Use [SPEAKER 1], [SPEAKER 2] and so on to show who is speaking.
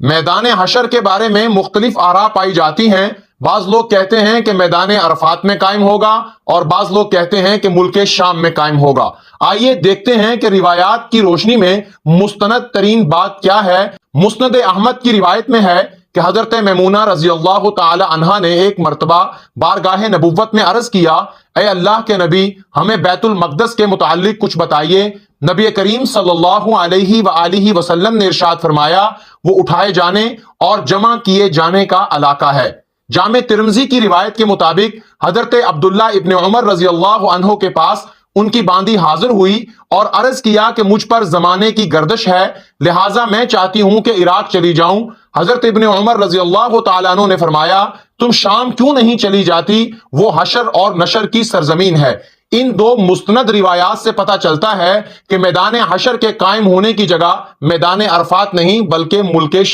[SPEAKER 1] میدان حشر کے بارے میں مختلف آراء پائی جاتی ہیں۔ بعض لوگ کہتے ہیں کہ میدان عرفات میں قائم ہوگا اور بعض لوگ کہتے ہیں کہ ملک شام میں قائم ہوگا۔ آئیے دیکھتے ہیں کہ روایات کی روشنی میں مستند ترین بات کیا ہے۔ مسند احمد کی روایت میں ہے کہ حضرت میمونہ رضی اللہ تعالی عنہا نے ایک مرتبہ بارگاہ نبوت میں عرض کیا، اے اللہ کے نبی، ہمیں بیت المقدس کے متعلق کچھ بتائیے۔ نبی کریم صلی اللہ علیہ وآلہ وسلم نے ارشاد فرمایا، وہ اٹھائے جانے اور جمع کیے جانے کا علاقہ ہے۔ جامع ترمذی کی روایت کے مطابق حضرت عبداللہ ابن عمر رضی اللہ عنہ کے پاس ان کی باندی حاضر ہوئی اور عرض کیا کہ مجھ پر زمانے کی گردش ہے، لہٰذا میں چاہتی ہوں کہ عراق چلی جاؤں۔ حضرت ابن عمر رضی اللہ تعالیٰ عنہ نے فرمایا، تم شام کیوں نہیں چلی جاتی؟ وہ حشر اور نشر کی سرزمین ہے۔ ان دو مستند روایات سے پتہ چلتا ہے کہ میدان حشر کے قائم ہونے کی جگہ میدان عرفات نہیں بلکہ ملک